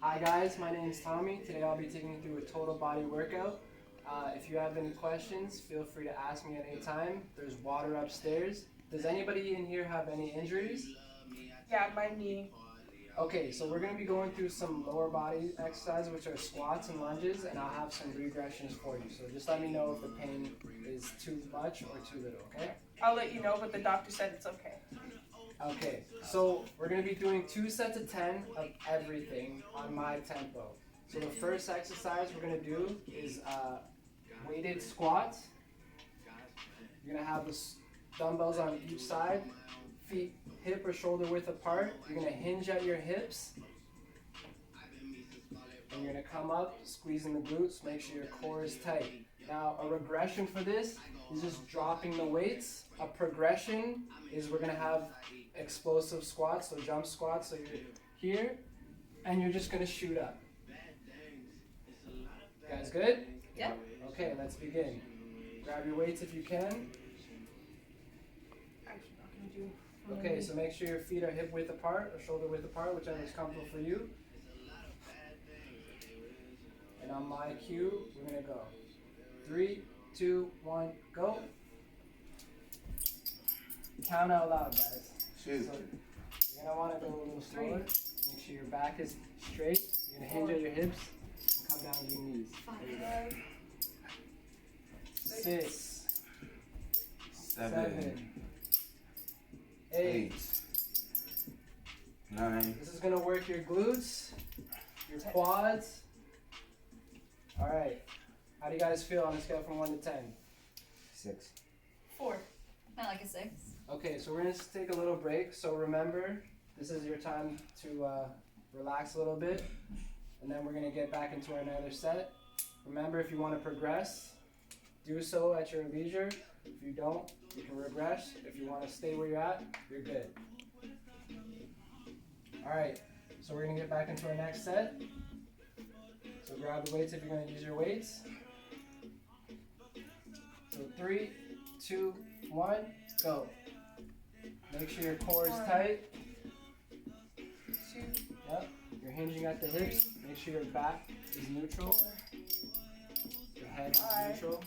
Hi guys, my name is Tommy. Today I'll be taking you through a total body workout. If you have any questions, feel free to ask me at any time. There's water upstairs. Does anybody in here have any injuries? Yeah, my knee. Okay, so we're going to be going through some lower body exercises, which are squats and lunges, and I'll have some regressions for you. So just let me know if the pain is too much or too little, okay? I'll let you know, but the doctor said it's okay. Okay, so we're going to be doing 2 sets of 10 of everything on my tempo. So the first exercise we're going to do is weighted squats. You're going to have the dumbbells on each side, feet hip or shoulder width apart. You're going to hinge at your hips. And you're going to come up, squeezing the glutes, make sure your core is tight. Now, a regression for this is just dropping the weights. A progression is we're going to have explosive squats, so jump squats. So you're here, and you're just going to shoot up. You guys good? Yep. Okay, let's begin. Grab your weights if you can. Actually, not gonna do. Okay, so make sure your feet are hip width apart or shoulder width apart, whichever is comfortable for you. And on my cue, we're going to go. 3, 2, 1, go. Count out loud, guys. Shoot. So you're going to want to go a little slower. Make sure your back is straight. You're going to hinge at your hips and come down to your knees. 5, 6, 7, 8. 9. This is going to work your glutes, your quads. All right. How do you guys feel on a scale from 1 to 10? 6. 4. I like a 6. Okay, so we're going to take a little break. So remember, this is your time to relax a little bit. And then we're going to get back into another set. Remember, if you want to progress, do so at your leisure. If you don't, you can regress. If you want to stay where you're at, you're good. All right, so we're going to get back into our next set. So grab the weights if you're going to use your weights. So 3, 2, 1, go. Make sure your core is tight. 2, Yep. You're hinging at the hips. Make sure your back is neutral. 4, Your head is 5. neutral.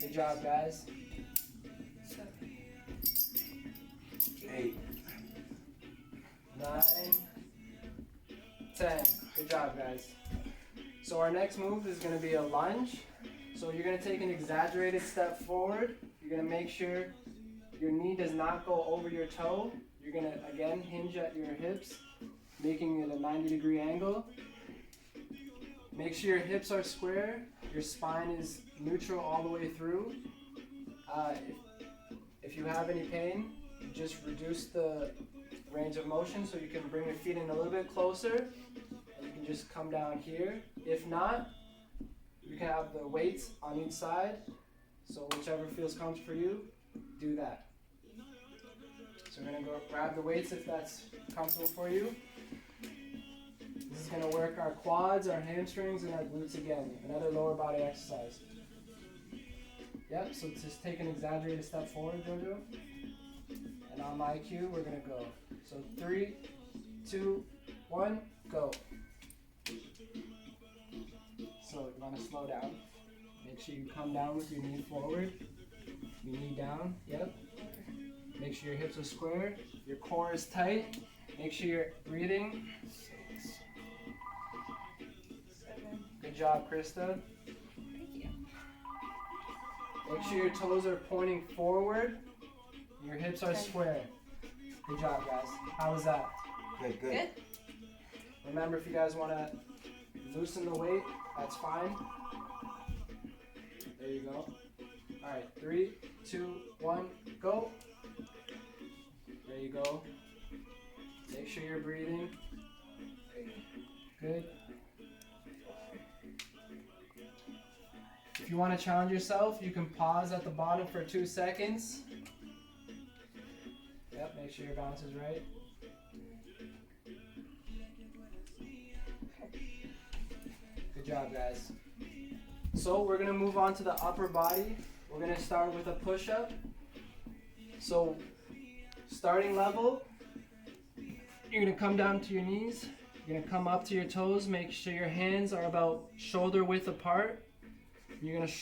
Good job, guys. 7, 8. 9, 10. Good job, guys. So our next move is going to be a lunge. So you're going to take an exaggerated step forward. You're going to make sure your knee does not go over your toe. You're going to, again, hinge at your hips, making it a 90-degree angle. Make sure your hips are square. Your spine is neutral all the way through. If you have any pain, just reduce the range of motion so you can bring your feet in a little bit closer. And you can just come down here. If not, you can have the weights on each side. So whichever feels comfortable for you, do that. So we're going to go grab the weights if that's comfortable for you. This is going to work our quads, our hamstrings, and our glutes again. Another lower body exercise. Yep, so just take an exaggerated step forward, Jojo. And on my cue, we're going to go. So 3, 2, 1, go. So you want to slow down. Make sure you come down with your knee forward. Your knee down, yep. Make sure your hips are square. Your core is tight. Make sure you're breathing. 7. Good job, Krista. Thank you. Make sure your toes are pointing forward. Your hips are square. Good job, guys. How was that? Good, good. Good? Remember, if you guys want to loosen the weight, that's fine. There you go. All right, 3, 2, 1, go. There you go. Make sure you're breathing. Good. If you want to challenge yourself, you can pause at the bottom for 2 seconds. Yep, make sure your balance is right. Good job, guys. So we're going to move on to the upper body. We're going to start with a push-up. So starting level, you're going to come down to your knees. You're gonna come up to your toes. Make sure your hands are about shoulder width apart. You're gonna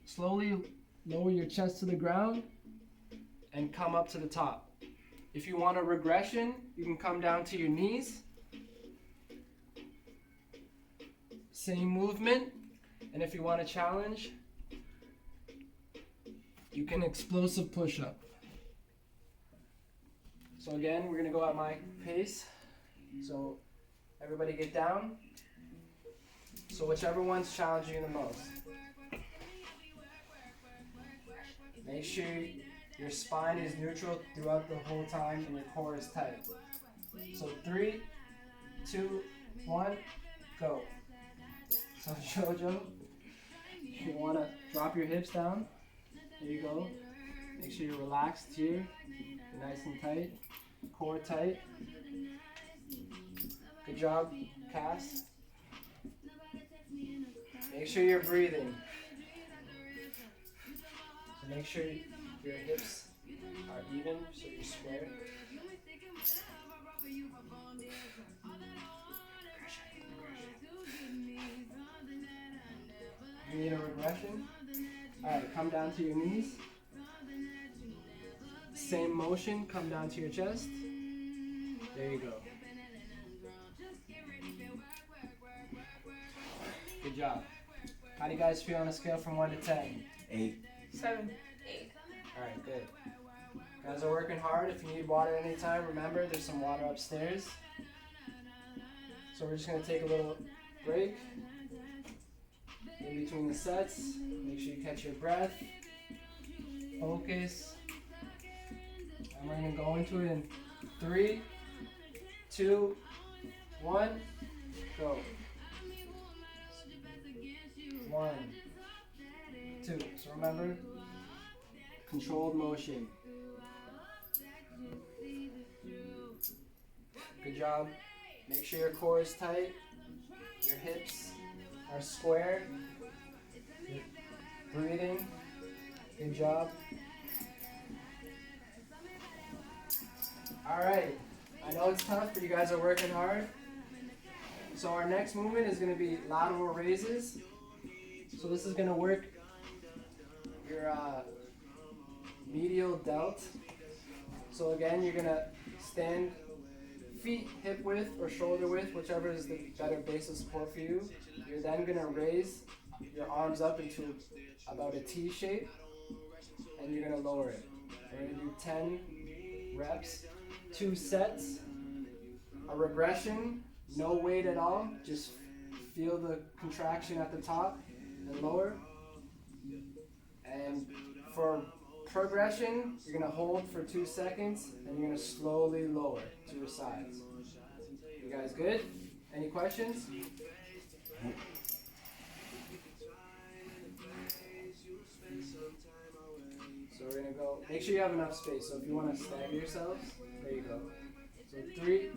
slowly lower your chest to the ground and come up to the top. If you want a regression, you can come down to your knees. Same movement. And if you want a challenge, you can explosive push-up. So again, we're gonna go at my pace. So everybody get down. So whichever one's challenging you the most. Make sure your spine is neutral throughout the whole time and your core is tight. So 3, 2, 1, go. So Jojo, you want to drop your hips down. There you go. Make sure you're relaxed here. You're nice and tight. Core tight. Good job, Cass. Make sure you're breathing. So make sure your hips are even, so you're square. You need a regression? Alright, come down to your knees. Same motion, come down to your chest. There you go. Good job. How do you guys feel on a scale from 1 to 10? 8. 7. 8. Alright, good. Guys are working hard. If you need water anytime, remember there's some water upstairs. So we're just going to take a little break in between the sets. Make sure you catch your breath. Focus. And we're going to go into it in 3, 2, 1, go. 1, 2. So remember, controlled motion. Good job. Make sure your core is tight. Your hips are square. You're breathing. Good job. Alright. I know it's tough, but you guys are working hard. So our next movement is going to be lateral raises. So this is going to work your medial delt. So again, you're going to stand feet hip width or shoulder width, whichever is the better base of support for you. You're then going to raise your arms up into about a T shape, and you're going to lower it. We're going to do 10 reps, 2 sets, a regression, no weight at all, just feel the contraction at the top and lower. And for progression, you're going to hold for 2 seconds and you're going to slowly lower to your sides. You guys good? Any questions? So we're going to go, make sure you have enough space. So if you want to stagger yourselves, there you go. So 3,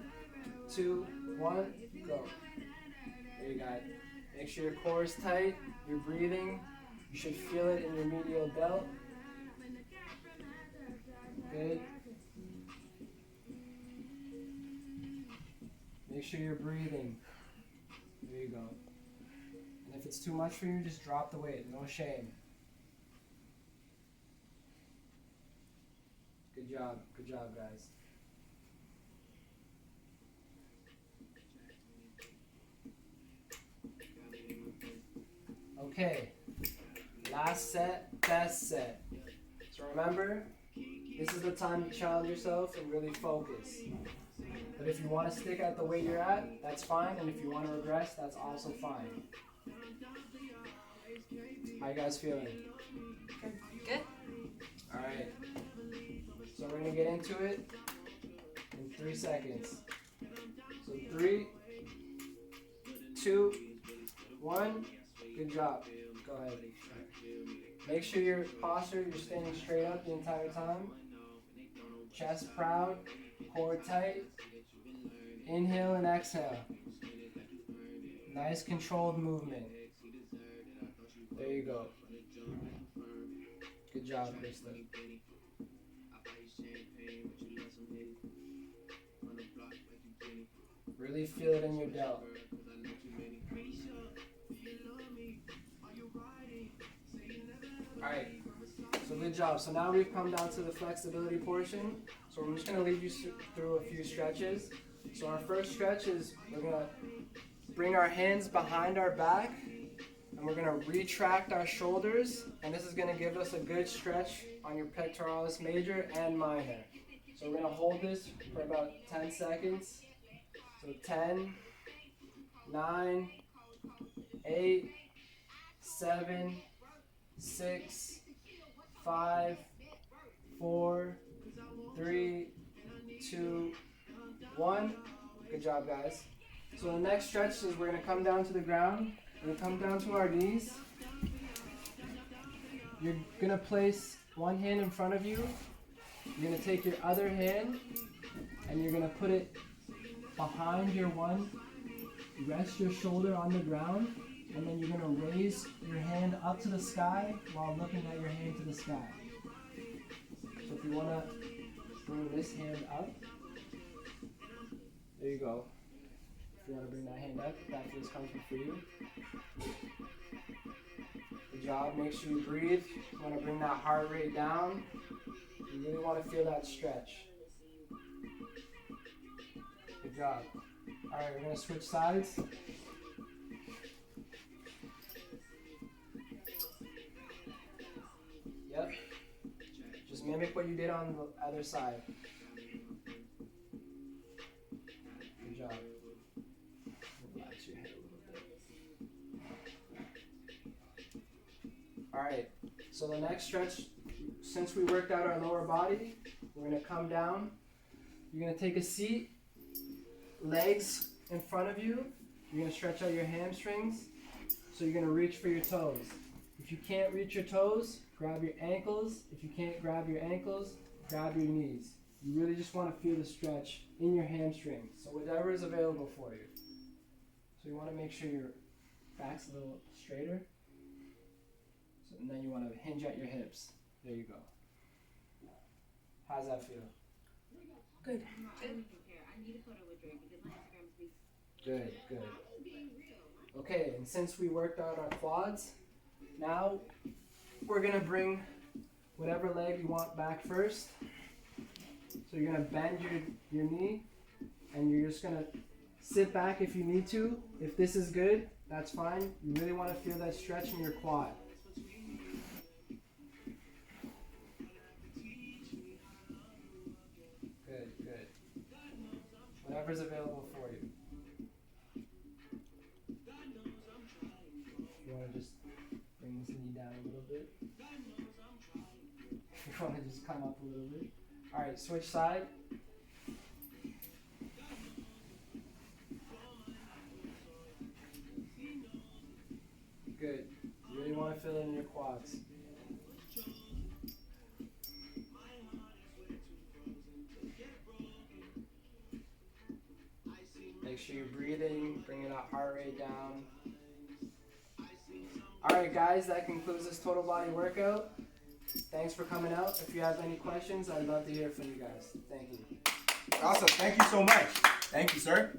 2, 1, go. There you got it. Make sure your core is tight, you're breathing. You should feel it in your medial delt. Good. Make sure you're breathing. There you go. And if it's too much for you, just drop the weight. No shame. Good job. Good job, guys. Okay. Last set, best set. So remember, this is the time to challenge yourself and really focus. But if you want to stick at the weight you're at, that's fine. And if you want to regress, that's also fine. How you guys feeling? Good. Alright. So we're going to get into it in 3 seconds. So 3, 2, 1. Good job. Go ahead. Make sure your posture, you're standing straight up the entire time. Chest proud, core tight. Inhale and exhale. Nice controlled movement. There you go. Good job, Krista. Really feel it in your delt. Alright, so good job. So now we've come down to the flexibility portion. So I'm just going to lead you through a few stretches. So our first stretch is we're going to bring our hands behind our back and we're going to retract our shoulders, and this is going to give us a good stretch on your pectoralis major and minor. So we're going to hold this for about 10 seconds. So 10, 9, 8, 7, 6, 5, 4, 3, 2, 1. Good job, guys. So the next stretch is we're going to come down to the ground. We're going to come down to our knees. You're going to place one hand in front of you. You're going to take your other hand and you're going to put it behind your one. Rest your shoulder on the ground, and then you're going to raise your hand up to the sky while looking at your hand to the sky. So if you want to bring this hand up, there you go. If you want to bring that hand up, that feels comfortable for you. Good job. Make sure you breathe. You want to bring that heart rate down. You really want to feel that stretch. Good job. Alright, we're going to switch sides. Yep. Just mimic what you did on the other side. Good job. Relax your head a little bit. Alright, so the next stretch, since we worked out our lower body, we're going to come down. You're going to take a seat, legs in front of you. You're going to stretch out your hamstrings. So you're going to reach for your toes. If you can't reach your toes, grab your ankles. If you can't grab your ankles, grab your knees. You really just want to feel the stretch in your hamstrings. So whatever is available for you. So you want to make sure your back's a little straighter. So, and then you want to hinge at your hips. There you go. How's that feel? Good. Good, good. Okay, and since we worked out our quads, now we're going to bring whatever leg you want back first. So you're going to bend your knee, and you're just going to sit back if you need to. If this is good, that's fine. You really want to feel that stretch in your quad. Good, good. Whatever's available for you. You want to just bring this knee down a little bit. You want to just come up a little bit. Alright, switch side. Good. You really want to feel it in your quads. Make sure you're breathing, bringing that heart rate down. Alright guys, that concludes this total body workout. Thanks for coming out. If you have any questions, I'd love to hear from you guys. Thank you. Awesome. Thank you so much. Thank you, sir.